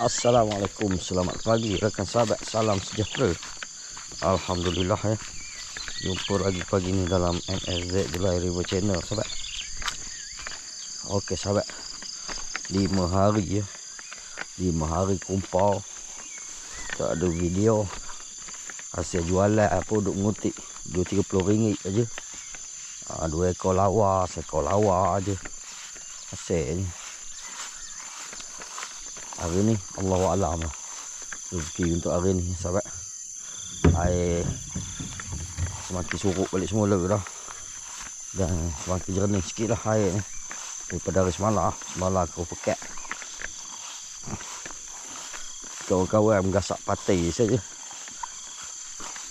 Assalamualaikum, selamat pagi rekan sahabat, salam sejahtera. Alhamdulillah ya, jumpa lagi pagi ni dalam MSZ Julai River Channel sahabat. Okey sahabat, 5 hari ya, 5 hari kumpul tak ada video. Hasil jualan apa duk ngutik RM2-30 aja. 2 ekor lawa, 1 ekor lawa aja hasilnya. Hari ni Allahuakbar rezeki untuk hari ni sahabat. Air semakin surut balik semula dah, dan semakin jernih sikit lah air ni daripada hari semalam. Semalam aku pekat, kawan-kawan menggasak patai saja.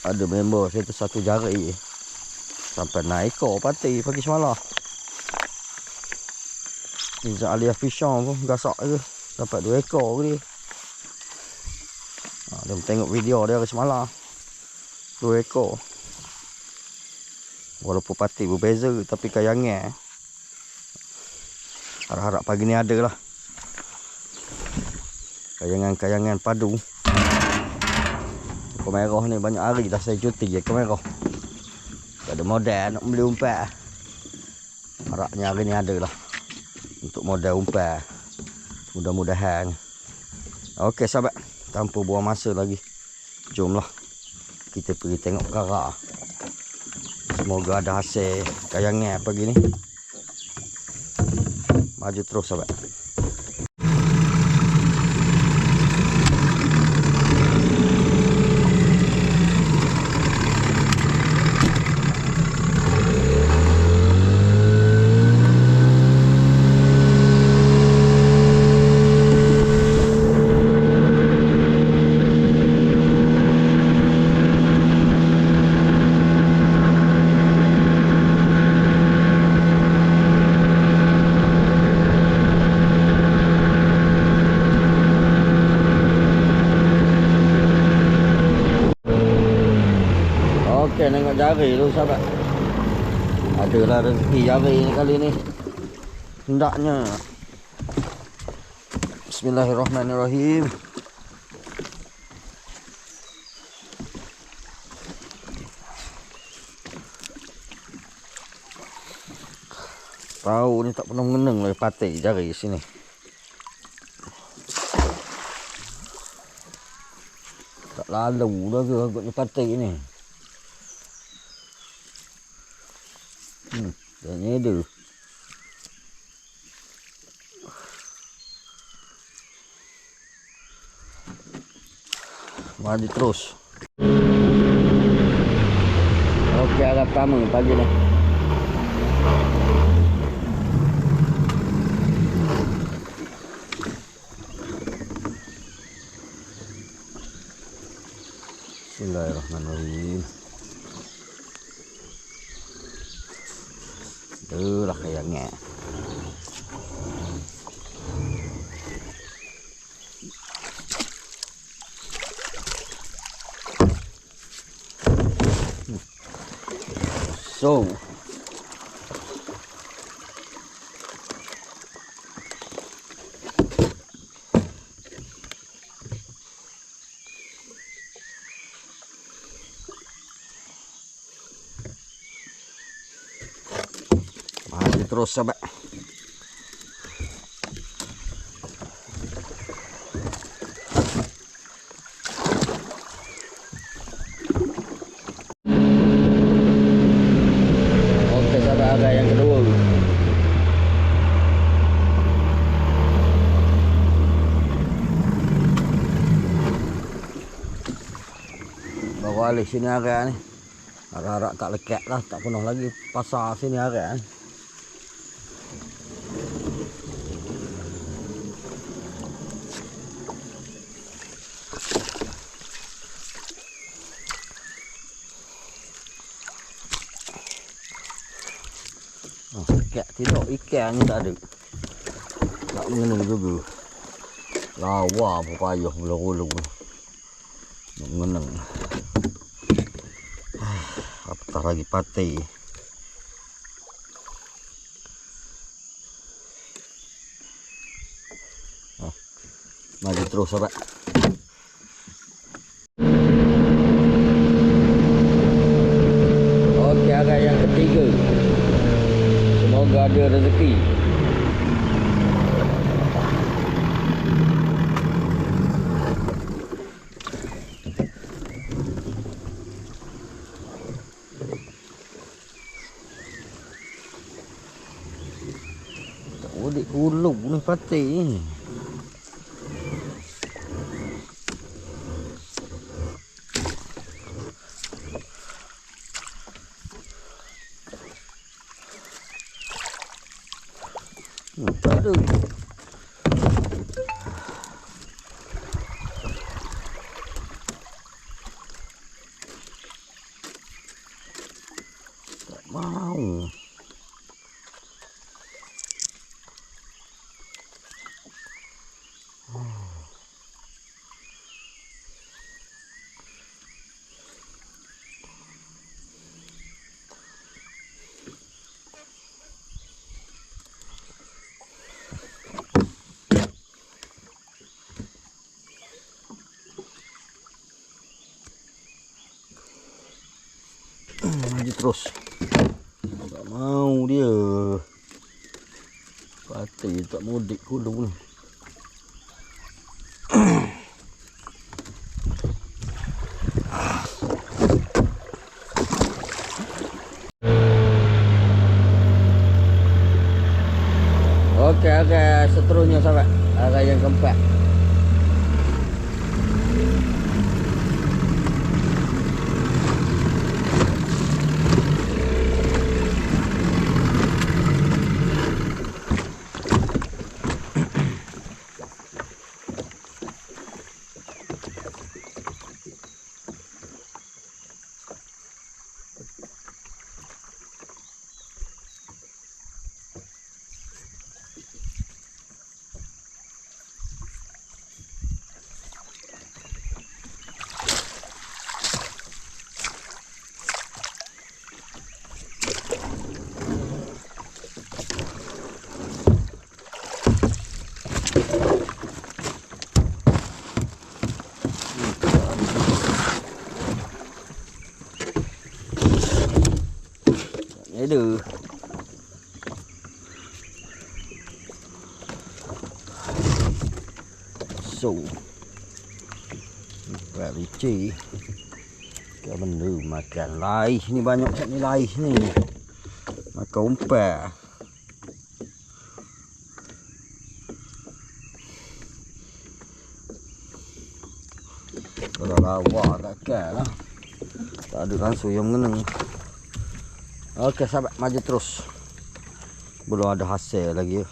Ada member saya tu 1 jari sampai 6 ekor patai pagi semalam. Nizam Aliyah Fishon pun gasak je dapat 2 ekor ke dia. Dia tengok video dia hari semalam 2 ekor. Walaupun patik berbeza tapi kayangan harap-harap pagi ni ada lah kayangan padu. Ekor merah ni banyak hari dah saya cuti ekor merah. Tak ada modal nak beli umpan. Harapnya hari ni ada lah untuk modal umpan. Mudah-mudahan. Okey sahabat, tanpa buang masa lagi, jomlah kita pergi tengok perkara. Semoga ada hasil kayangan pagi ni. Maju terus sahabat. Okey, tengok jari tu sahabat. Adalah rezeki jari ni kali ni. Hendaknya. Bismillahirrahmanirrahim. Tahu ni tak pernah mengenang lah patik jari sini. Tak lalu dah ke agaknya patik ni. Dan ni ada. Maju terus. Okey, arah pertama pagi ni. Bismillahirrahmanirrahim. Itulah kayaknya. So maju terus sahabat. Okey sahabat, agak yang kedua. Baru alih sini agak ni. Harap-harap tak lekat lah, tak penuh lagi pasar sini agak ni. Ikat tidak, ikan ni tak ada. Tak mengenang juga. Lawa pun payah belum-belum nak mengenang. Apatah lagi patai. Maju terus sahabat. Okey, agak yang ketiga. Semoga ada rezeki. Tak boleh kulung ni patih ni. Tak ada. Tak mau. Maju terus. Tak mau dia. Patih tak mudik kulung ni. Okey, seterusnya sahabat. Arah yang keempat. Ada. So. Varici. Kau benda makan laih ni, banyak ni laih ni. Makan umpat. Kalau lawa takkan lah. Tak ada langsung yang mengenang. Okey sahabat, maju terus. Belum ada hasil lagi.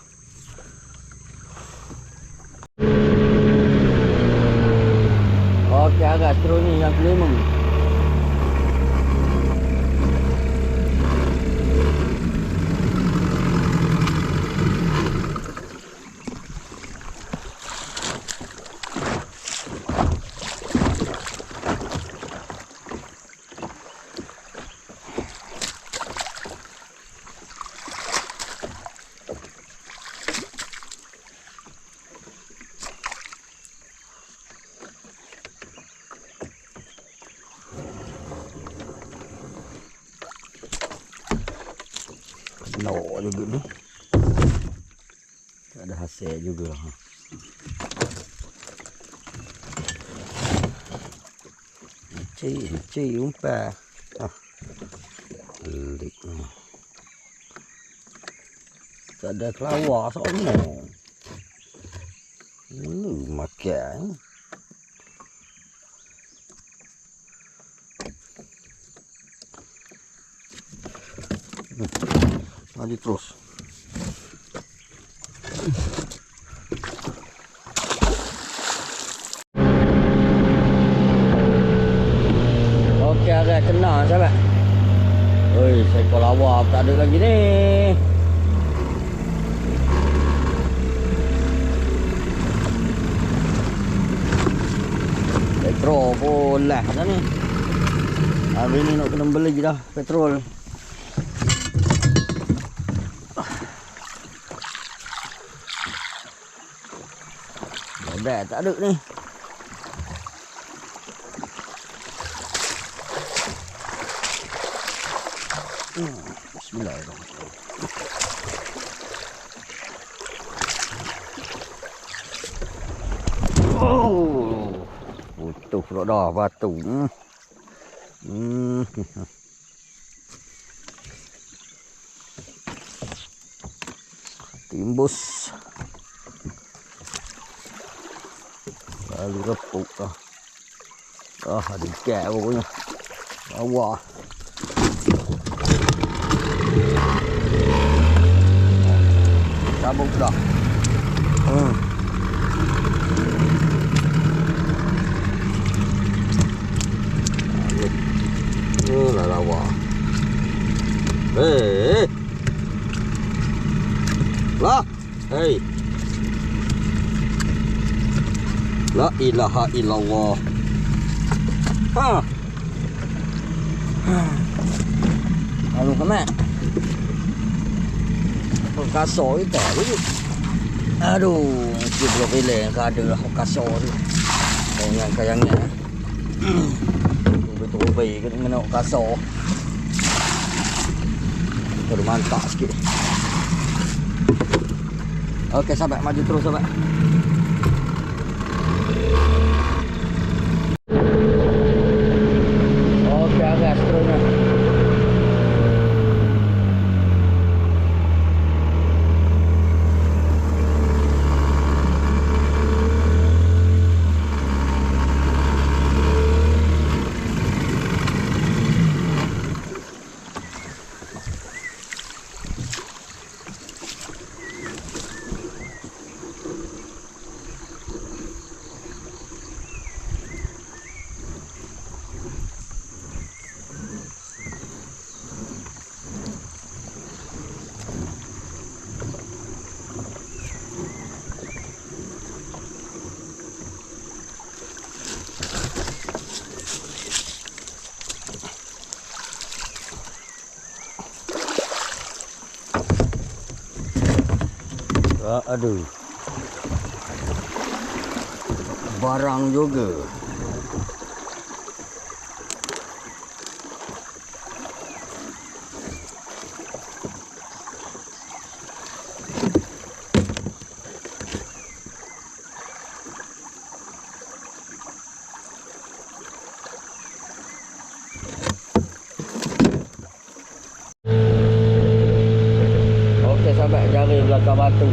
Okey, agak seterusnya yang kelima. No juga ni. Tak ada hasil juga lah. Cik umpat. Pelik ni. Tak ada kelawar soalnya. Ini makan. Maju terus. Okey, agak kena sahabat. Oi, seekor lawa tak ada lagi ni. Petrol pun lah dah ni. Habis ni nak kena beli dah petrol. Modal tak ada ni. Bismillahirrahmanirrahim. Oh, butuh pula dah batu. Timbus. Lalu repuk dah. Ada ikat pokoknya. Bawah. Cabut dah. Lah lawa. Lah. Hei. La ilaha illallah. Lalu kemana? Kasar kita tu. Aduh, mesti belum pilih yang ada lah kasar tu. Kayangnya. Betul baik kena menok kasar. Baru mantap sikit. Okey sahabat, maju terus sahabat. Okey agas terusnya. Aduh. Barang juga. Okey sahabat, jari belakang batu.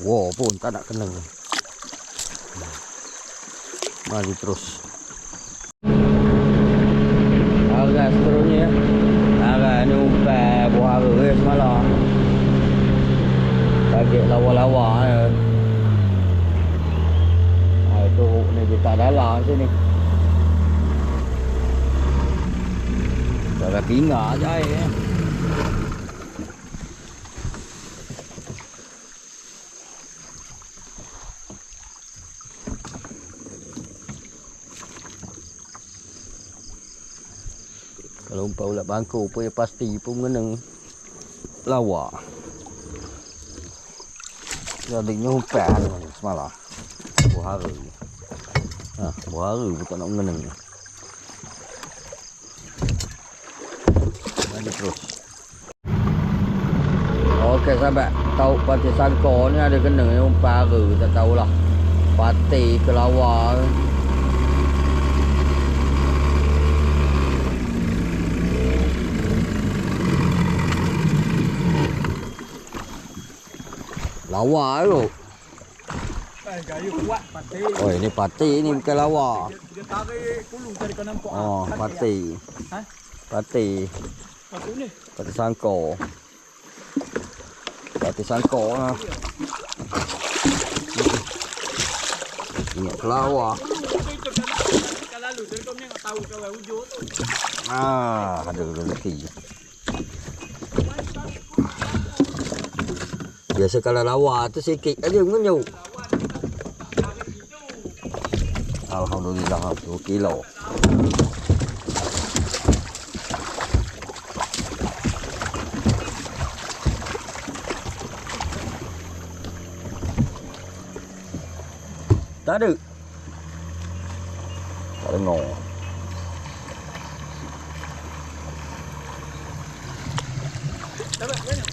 Wow pun tak nak kena. Mari terus. Agak seterusnya. Agak ni umpai buah hara semalam. Target lawa-lawa ya. Itu ni dia tak dalam sini. Dah pinggah je air ya. Kalau umpai ulat bangku pun ya pasti pun kena lawa. Jadinya umpai semalam. Buah hara. Buah hara pun tak nak mengenang. Mari terus. Okey sahabat, tahu pati sangkor ni ada kena umpai hara, tak tahulah. Pati ke lawa. Lawa tu. Gaya kuat pati. Oh, ini pati ni bukan lawa. Dia tarik dulu tadi kau nampak. Oh, pati. Ha? Pati. Apa ni? Pati sangkor. Pati sangkor lah. Ingat ke lawa. Kalau lalu tadi kau ni tak tahu kawan hujung tu. Ada rezeki. Biasa kalau lawa tu sikit aja mengenyu. Alhamdulillah 2 kilo. Tak ada. Tak dengar. Dapat banyak.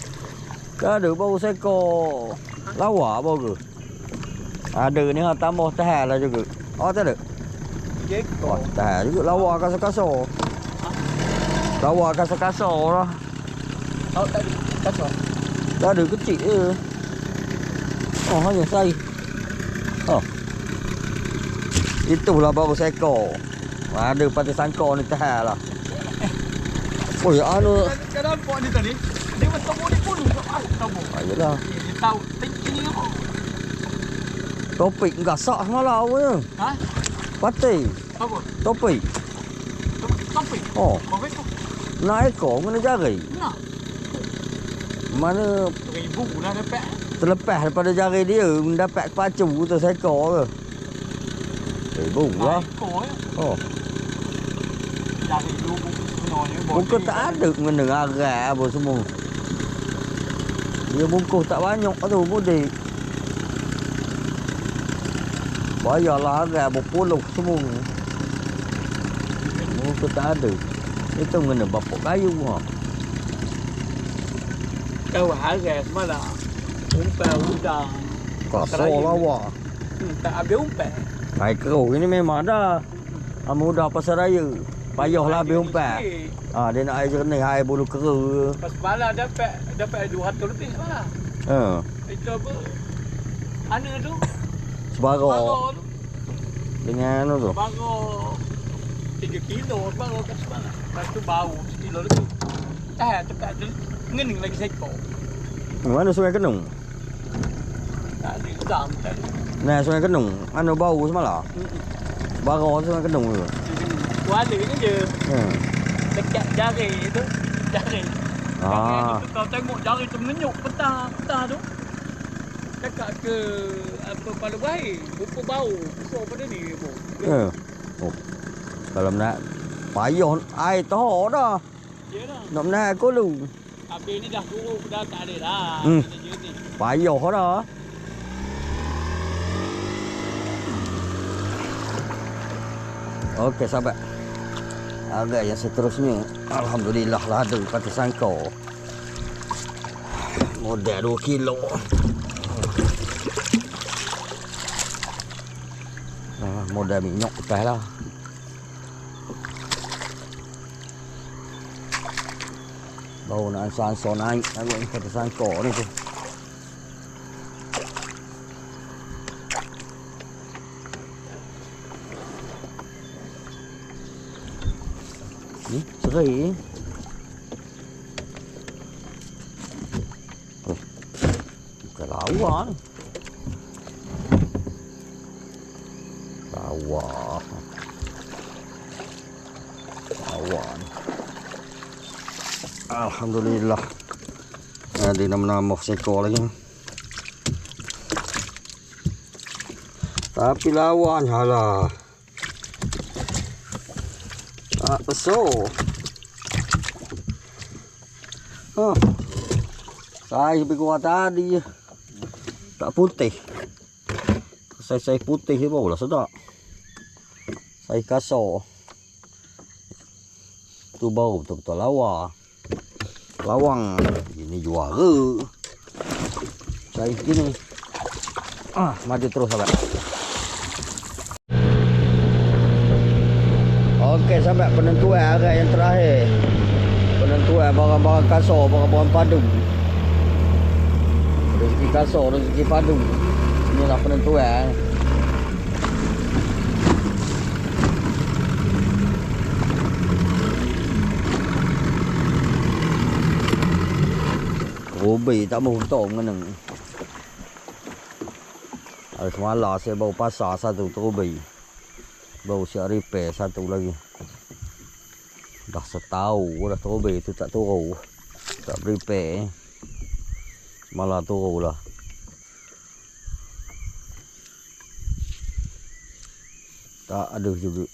Tak ada bau seekor lawa bau ke? Ada ni ha tambah tahan lah juga. Oh tak ada. Ekor. Wah, tahan juga lawa kasar-kasar. Lawa kasar-kasar lah. Tahu tak ada. Kasar. Tak ada kecil je. Oh hanya sai. Oh. Itulah baru seekor. Ada pati sangkor ni tahan lah. Oh ya anu. Kau nampak ni tadi? Dia macam boleh puluh kat tahu. Ayolah. Dia tahu tinggi apa? Topik gasak semalam punya. Ha? Pati. Apa? Topik. Sampai. Oh, Kau ekor. nak ekor mana jari? Nak. Mana 1000 lah dapat. terlepas daripada jari dia mendapat pacu tu seekor ke. Ribu lah. Ekor ya. Oh, Dari dulu sebenarnya. muka tak ada kena arai apa semua. Dia bungkus tak banyak tu mudik. Bayarlah arai berpuluh semua. Muka tak ada. Itu kena bapak kayu ha. Kau harap semalam. Umpan udang. Kasar lawa. Tak habis umpan. Air keruk ini memang dah. Mudah pasal raya. Payahlah habis umpan. Dia nak air jernih, air bulu kera. Pas semalam dapat 200 lebih semalam. Itu apa? Mana tu? Sebarok Sebarok tu. dengan anu tu. Sebarok 3 kilo sebarok kat semalam. Lepas tu bau sekilo lebih. Tepat tu. Ngening lagi seekor. Mana Sungai Kenung? Tak ada udang tadi. Nah, Sungai Kenung. Anu bau semalam. Sebarok Sungai Kenung tu. Kuala ni je. Dekat jari tu. Jari. Jari tu kau tengok jari tu mengenyuk petang tu. Dekat ke apa Palu Bahir. Rupa bau. Besar pada ni. Oh. Kalau nak payah air tahor dah. Ya dah. Nak menahan kolu. Habis ni dah turun dah tak ada dah. Dia ni. Payah dah. Okey sahabat. Agak yang seterusnya. Alhamdulillah lah ada pati sangkor. Modal 2 kilo. Modal minyak lepas lah. Baru nak ansur-ansur naik agak ni pati sangkor ni tu. Ni seri. Bukan lawa ni. Lawa. Lawa ni. Alhamdulillah. Ada nama-nama seekor lagi. Tapi lawan halah. Tak besar. Saiz lebih kuat tadi je. Tak putih. Saiz putih je barulah sedap. Saiz kasar. Tu baru betul-betul lawa. Lawang. Ini juara. Saiz gini. Maju terus sahabat. Okey sahabat, penentuan arai yang terakhir. Penentuan barang-barang kasar, barang-barang padu. Rezeki kasar, rezeki padu. Inilah penentuan. Ubi tak mau untung kan. Hari semalam saya bawa pasar satu terubi. Baru siap repair satu lagi. Dah setahun dah terubi tu tak turun. Tak repair. Malah turun lah. Tak ada juga.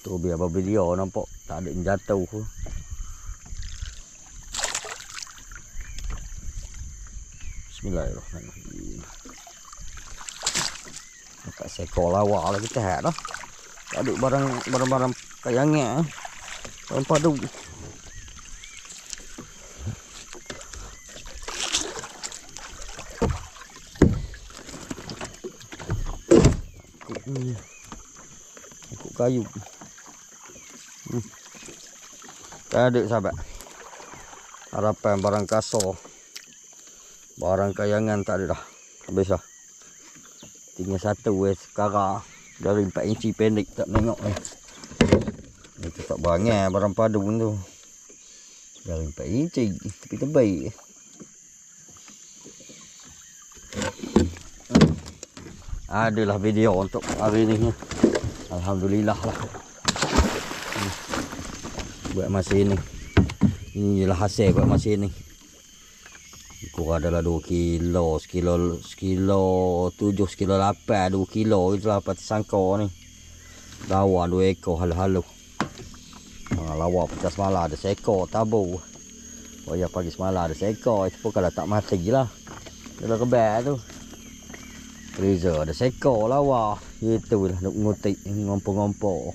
Terubi apa video nampak. Tak ada yang jatuh. Bismillahirrahmanirrahim. Dekat seekor lawak lah kita hat dah. Tak ada barang kayangnya. Barang padu. Ikut kayu. Tak ada sahabat. Harapan barang kasar. Barang kayangan tak ada dah. Habis dah. Tinggal satu sekarang. Dari 4 inci pendek tak tengok ni. Itu tak banyak barang padu tu. Dari 4 inci tapi terbaik. Adalah video untuk hari ni. Alhamdulillah lah. Buat masa ni. Inilah hasil buat masa ni. Kurang adalah 2 kilo, sekilo 7, sekilo 8, 2 kilo itulah pati sangkor ni. Lawan 2 ekor halu-halu. Lawan pecah semalam ada seekor tabur. Oh ya pagi semalam ada seekor. Itu pun kalau tak mati lah. Dalam kebal tu. Freezer ada seekor lawan. Itulah nak ngutik ngompor-ngompor.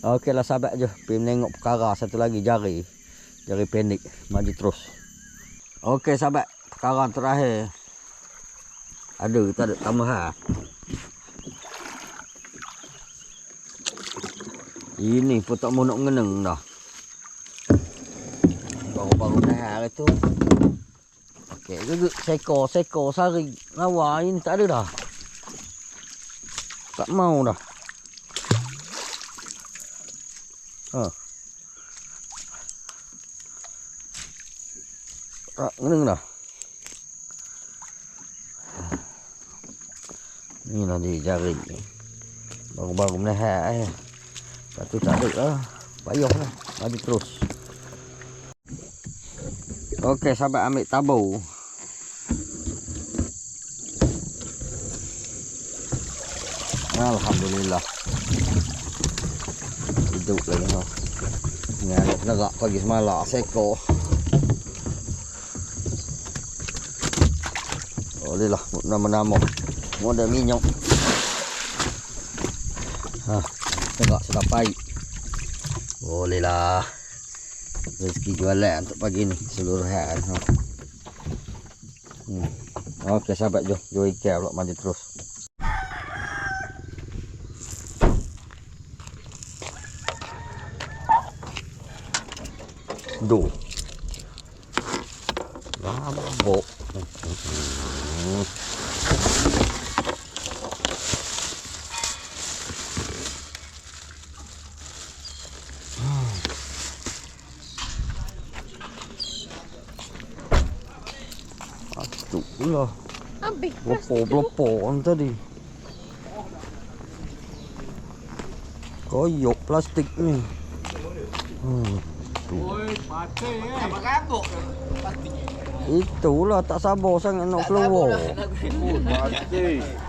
Okey lah sahabat je. Pergi menengok perkara satu lagi jari. Jari pendek. Maju terus. Okey sahabat, perkara terakhir. Ada tak ada tambahan. Ini pun tak mau nak mengenang dah. Baru-baru dah itu. Okey, juga seko sari lawa ini tak ada dah. Tak mau dah. Tak mengenang dah. Inilah dia jari. Baru-baru menahan. Lepas tu tak ada lah. Payah lah. Maju terus. Okey sahabat ambil tabur. Alhamdulillah. Hidup lagi lah. Ni anak nerak pagi semalam. Seko. Boleh lah. Nama-nama. Modal minyak. Tegak sudah pahit. Boleh lah. Rezeki jualan untuk pagi ni. Seluruh hari. Okey sahabat jom. Jom ikan pula maju terus. Duh. Lambok. Itulah. Habis Belopor tadi. Koyok plastik ni. Oi, pakai apa kagok plastik. Itulah tak sabar sangat nak keluar.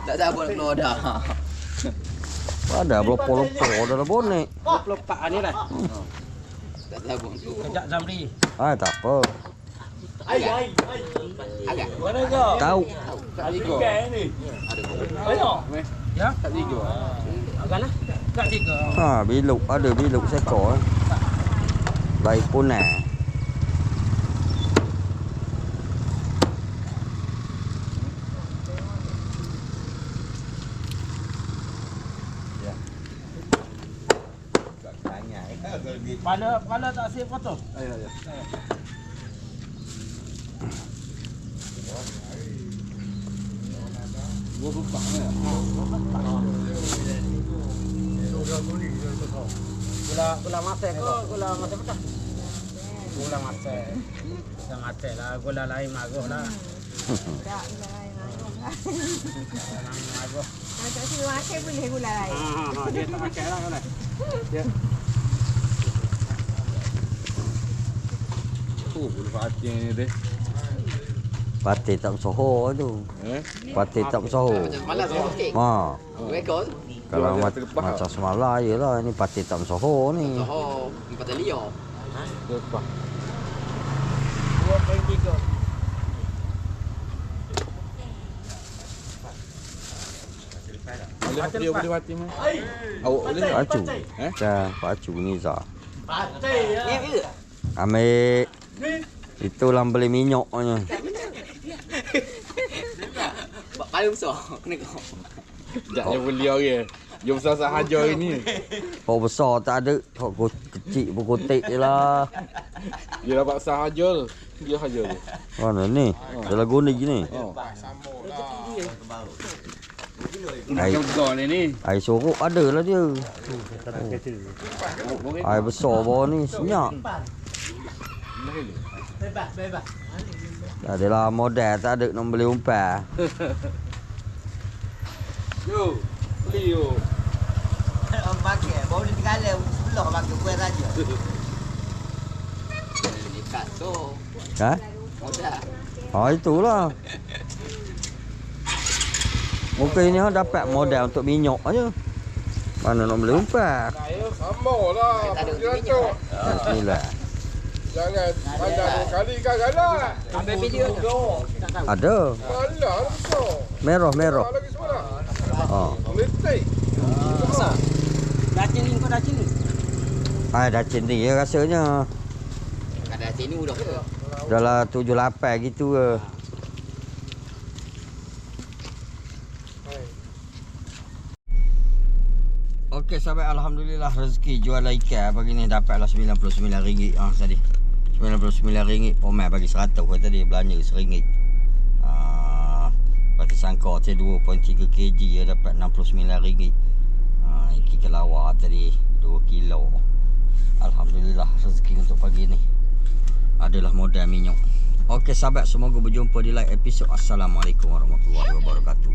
Tak sabar nak keluar dah. Ada belopor-belopor dalam bonek. Lepak ni lah. Tak sabar. Kejap Zamri. Tak apa. Agak. Mana kau? Tahu. Tak tiga. Ikan ni. Ada kau. Banyak. Ya? Tak tiga. Agaklah. Kat 3. Biluk ada biluk seekor. Baik punah. Pala tak save foto. Ayo. Gula mate ko, gula mate pecah. Gula mate. Gula mate lah, gula lain mago lah. Tak, gula lain lah. Lain mago. Tak sini makan boleh gula lain. Dia tak makan lah kan. Dia. Boleh pakai ni deh. Patih tak bersohor tu. Patih tak bersohor. Macam semalam saya okey. Ha. 2 ekor. Kalau macam semalam jelah ni patih tak bersohor ni. Oh, 4 liar. Lepas. 2.3. Boleh mati mah. Awak boleh tak? Pacu. Pacu ni Zah. Ya, ya. Ambil. Itulah beli minyaknya. Paling besar. Kena kau. Tak dia beli orang. Dia besar sahaja hari ni. Kau besar tak ada. Kau kecil pun kotek je lah. Dia dapat sahaja. Dia saja tu. Mana ni? Dalam guni gini. Oh. Air, besar ni. air sorok ada lah dia. Air besar bawah ni senyap. Adalah modal tak ada nak beli umpan. Yo, beli yo. Pakai, baru dia tinggal sebelah pakai kuih saja. Dekat tu. Ha? Mudah. Itulah. Mungkin ni dapat modal untuk minyak aja. Mana nak beli umpan? Sama lah. Tak ada minyak. Bismillah. Jangan ada kali galah. Ambil video tu. Ada. Galah besar. Merah. Lagi semua. Ha. Letik. Besar. Dacin ni kau dacin ni. Dah cending ya rasanya. Ada sini udah ke? Dah lah 7-8 gitu ke. Okey sahabat, alhamdulillah rezeki jual ikan pagi ni dapatlah RM99 tadi. RM99 Omar bagi 100 tadi belanja RM1. Bagi sangka saya 2.3 kg dia dapat RM69. Iki kelawar tadi 2 kilo. Alhamdulillah rezeki untuk pagi ni adalah modal minyak. Okey sahabat, semoga berjumpa di lain episod. Assalamualaikum warahmatullahi wabarakatuh.